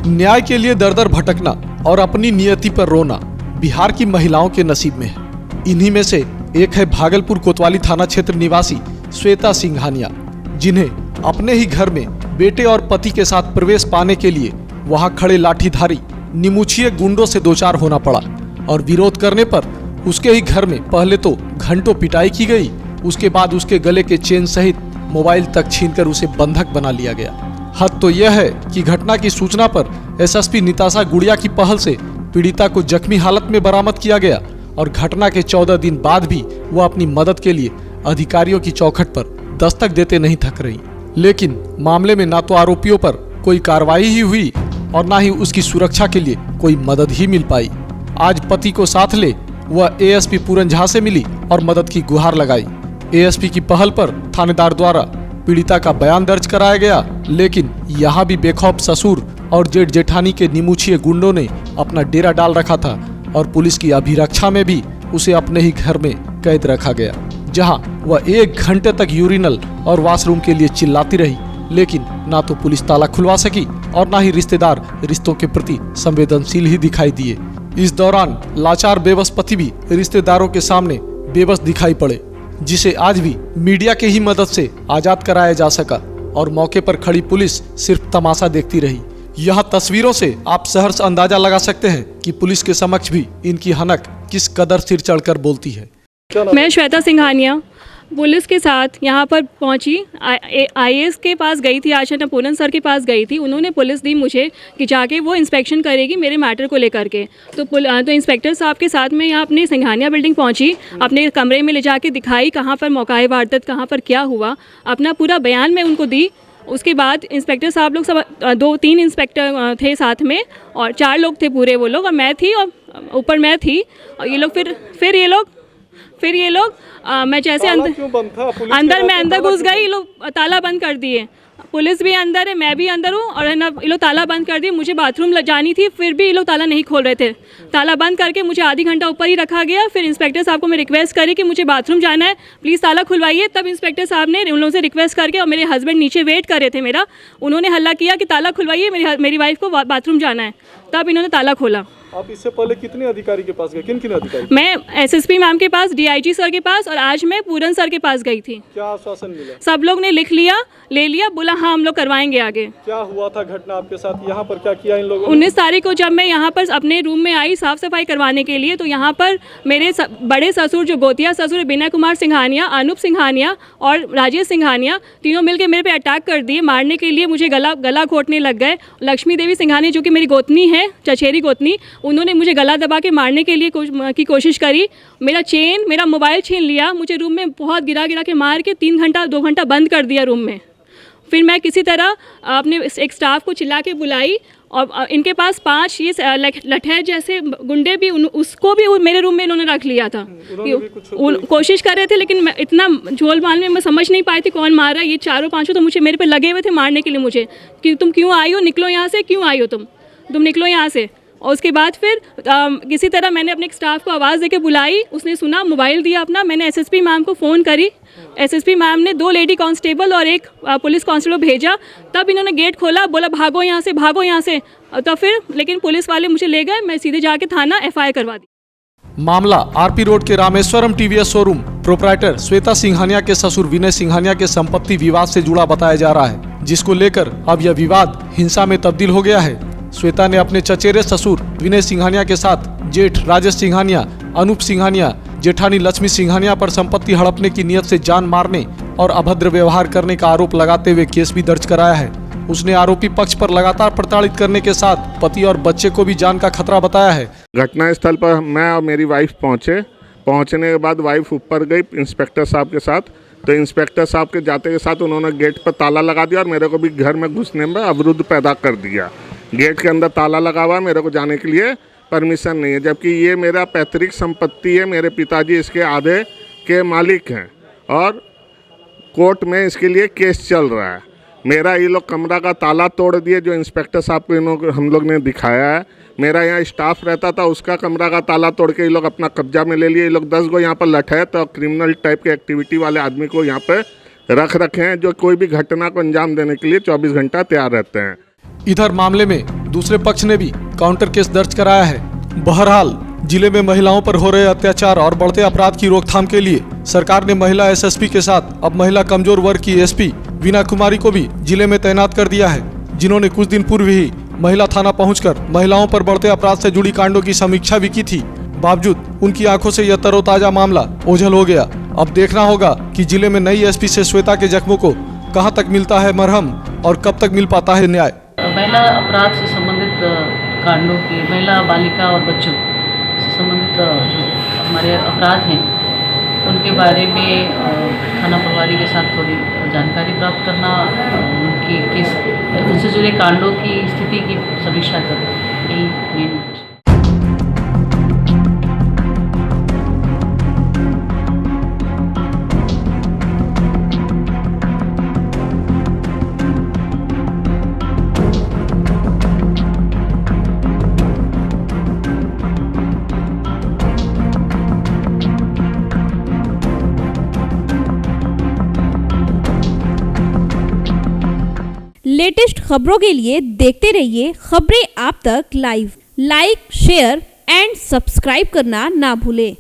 न्याय के लिए दर दर भटकना और अपनी नियति पर रोना बिहार की महिलाओं के नसीब में है। इन्हीं में से एक है भागलपुर कोतवाली थाना क्षेत्र निवासी श्वेता सिंघानिया, जिन्हें अपने ही घर में बेटे और पति के साथ प्रवेश पाने के लिए वहां खड़े लाठीधारी निमुछिए गुंडों से दो चार होना पड़ा और विरोध करने पर उसके ही घर में पहले तो घंटों पिटाई की गई, उसके बाद उसके गले के चेन सहित मोबाइल तक छीनकर उसे बंधक बना लिया गया। हद तो यह है कि घटना की सूचना पर एसएसपी निताशा गुड़िया की पहल से पीड़िता को जख्मी हालत में बरामद किया गया और घटना के 14 दिन बाद भी वह अपनी मदद के लिए अधिकारियों की चौखट पर दस्तक देते नहीं थक रही। लेकिन मामले में ना तो आरोपियों पर कोई कार्रवाई ही हुई और ना ही उसकी सुरक्षा के लिए कोई मदद ही मिल पाई। आज पति को साथ ले वह एएसपी पूरन झा से मिली और मदद की गुहार लगाई। एएसपी की पहल पर थानेदार द्वारा पीड़िता का बयान दर्ज कराया गया, लेकिन यहाँ भी बेखौफ ससुर और जेठ जेठानी के निमुछिए गुंडों ने अपना डेरा डाल रखा था और पुलिस की अभिरक्षा में भी उसे अपने ही घर में कैद रखा गया, जहां वह 1 घंटे तक यूरिनल और वॉशरूम के लिए चिल्लाती रही। लेकिन ना तो पुलिस ताला खुलवा सकी और ना ही रिश्तेदार रिश्तों के प्रति संवेदनशील ही दिखाई दिए। इस दौरान लाचार बेबस पति भी रिश्तेदारों के सामने बेबस दिखाई पड़े, जिसे आज भी मीडिया के ही मदद से आजाद कराया जा सका और मौके पर खड़ी पुलिस सिर्फ तमाशा देखती रही। यह तस्वीरों से आप सहर्ष अंदाजा लगा सकते हैं कि पुलिस के समक्ष भी इनकी हनक किस कदर सिर चढ़कर बोलती है। मैं श्वेता सिंघानिया पुलिस के साथ यहाँ पर पहुँची, आईएएस के पास गई थी, आशा पूरन सर के पास गई थी। उन्होंने पुलिस दी मुझे कि जाके वो इंस्पेक्शन करेगी मेरे मैटर को लेकर के। तो इंस्पेक्टर साहब के साथ मैं यहाँ अपने सिंघानिया बिल्डिंग पहुँची, अपने कमरे में ले जाके दिखाई कहाँ पर मौकाए वारदात, कहाँ पर क्या हुआ, अपना पूरा बयान मैं उनको दी। उसके बाद इंस्पेक्टर साहब लोग सब 2-3 इंस्पेक्टर थे साथ में और 4 लोग थे पूरे वो लोग, और मैं थी और ऊपर मैं थी और ये लोग फिर ये लोग मैं जैसे अंदर घुस गई, ये लोग ताला बंद कर दिए। पुलिस भी अंदर है, मैं भी अंदर हूँ और है ना, ये लोग ताला बंद कर दिए। मुझे बाथरूम जानी थी, फिर भी ये लोग ताला नहीं खोल रहे थे। ताला बंद करके मुझे आधी घंटा ऊपर ही रखा गया। फिर इंस्पेक्टर साहब को मैं रिक्वेस्ट करी कि मुझे बाथरूम जाना है, प्लीज़ ताला खुलवाइए। तब इंस्पेक्टर साहब ने उन लोगों से रिक्वेस्ट करके, और मेरे हस्बैंड नीचे वेट कर रहे थे मेरा, उन्होंने हल्ला किया कि ताला खुलवाइए, मेरी वाइफ को बाथरूम जाना है। तब इन्होंने ताला खोला। आप इससे पहले कितने अधिकारी के पास गए, किन अधिकारी? मैं एसएसपी मैम के पास, डीआईजी सर के पास और आज मैं पूरन सर के पास गई थी। क्या आश्वासन मिला? सब लोग ने लिख लिया, ले लिया, बोला हाँ हम लोग करवाएंगे आगे। क्या हुआ था घटना आपके साथ? यहाँ पर क्या किया इन लोगों ने? 19 तारीख को जब मैं यहाँ पर अपने रूम में आई साफ सफाई करवाने के लिए, तो यहाँ पर मेरे बड़े ससुर, जो गोतिया ससुर विनय कुमार सिंघानिया, अनूप सिंघानिया और राजेश सिंघानिया, तीनों मिलकर मेरे पे अटैक कर दिए। मारने के लिए मुझे गला घोटने लग गए। लक्ष्मी देवी सिंघानिया जो कि मेरी गोतनी है, चचेरी गोतनी, उन्होंने मुझे गला दबा के मारने के लिए की कोशिश करी। मेरा मोबाइल छीन लिया। मुझे रूम में बहुत गिरा के मार के 2 घंटा बंद कर दिया रूम में। फिर मैं किसी तरह अपने एक स्टाफ को चिल्ला के बुलाई और इनके पास 5 ये लठैत जैसे गुंडे भी, उसको भी मेरे रूम में इन्होंने रख लिया था। कोशिश कर रहे थे, लेकिन मैं इतना झोल माल में मैं समझ नहीं पाई थी कौन मार रहा है। ये 4-5 तो मुझे मेरे पे लगे हुए थे मारने के लिए मुझे, कि तुम क्यों आई हो, निकलो यहाँ से, क्यों आई हो तुम निकलो यहाँ से। और उसके बाद फिर किसी तरह मैंने अपने स्टाफ को आवाज़ देके बुलाई, उसने सुना, मोबाइल दिया अपना। मैंने एसएसपी मैम को फ़ोन करी, एसएसपी मैम ने 2 लेडी कांस्टेबल और 1 पुलिस कांस्टेबल भेजा। तब इन्होंने गेट खोला, बोला भागो यहाँ से। तो फिर लेकिन पुलिस वाले मुझे ले गए, मैं सीधे जाके थाना एफआईआर करवा दी। मामला आरपी रोड के Rameswaram TVS showroom proprietor Shweta Singhania के ससुर विनय सिंघानिया के संपत्ति विवाद से जुड़ा बताया जा रहा है, जिसको लेकर अब यह विवाद हिंसा में तब्दील हो गया है। श्वेता ने अपने चचेरे ससुर विनय सिंघानिया के साथ जेठ राजेश सिंघानिया, अनूप सिंघानिया, जेठानी लक्ष्मी सिंघानिया पर संपत्ति हड़पने की नियत से जान मारने और अभद्र व्यवहार करने का आरोप लगाते हुए केस भी दर्ज कराया है। उसने आरोपी पक्ष पर लगातार प्रताड़ित करने के साथ पति और बच्चे को भी जान का खतरा बताया है। घटना स्थल पर मैं और मेरी वाइफ पहुंचने के बाद वाइफ ऊपर गई इंस्पेक्टर साहब के साथ। तो इंस्पेक्टर साहब के जाते के साथ उन्होंने गेट पर ताला लगा दिया और मेरे को भी घर में घुसने में अवरुद्ध पैदा कर दिया। गेट के अंदर ताला लगा हुआ, मेरे को जाने के लिए परमिशन नहीं है, जबकि ये मेरा पैतृक संपत्ति है। मेरे पिताजी इसके आधे के मालिक हैं और कोर्ट में इसके लिए केस चल रहा है। मेरा ये लोग कमरा का ताला तोड़ दिए, जो इंस्पेक्टर साहब को हम लोग ने दिखाया है। मेरा यहाँ स्टाफ रहता था, उसका कमरा का ताला तोड़ के ये लोग अपना कब्जा में ले लिए। ये लोग 10 गो यहाँ पर लठैत और क्रिमिनल टाइप के एक्टिविटी वाले आदमी को यहाँ पे रखे हैं, जो कोई भी घटना को अंजाम देने के लिए 24 घंटा तैयार रहते हैं। इधर मामले में दूसरे पक्ष ने भी काउंटर केस दर्ज कराया है। बहरहाल जिले में महिलाओं पर हो रहे अत्याचार और बढ़ते अपराध की रोकथाम के लिए सरकार ने महिला एसएसपी के साथ अब महिला कमजोर वर्ग की एसपी वीना कुमारी को भी जिले में तैनात कर दिया है, जिन्होंने कुछ दिन पूर्व ही महिला थाना पहुंचकर महिलाओं पर बढ़ते अपराध से जुड़ी कांडों की समीक्षा भी की थी। बावजूद उनकी आंखों से यह तरोताजा मामला ओझल हो गया। अब देखना होगा कि जिले में नई एसपी से श्वेता के जख्मों को कहां तक मिलता है मरहम और कब तक मिल पाता है न्याय। महिला अपराध से संबंधित कांडों के, महिला बालिका और बच्चों से संबंधित जो हमारे अपराध हैं उनके बारे में थाना प्रभारी के साथ थोड़ी जानकारी प्राप्त करना, उनकी केस उनसे जुड़े कांडों की स्थिति की समीक्षा करना, यही मेन। लेटेस्ट खबरों के लिए देखते रहिए खबरें आप तक live. Like, share and subscribe करना ना भूलें।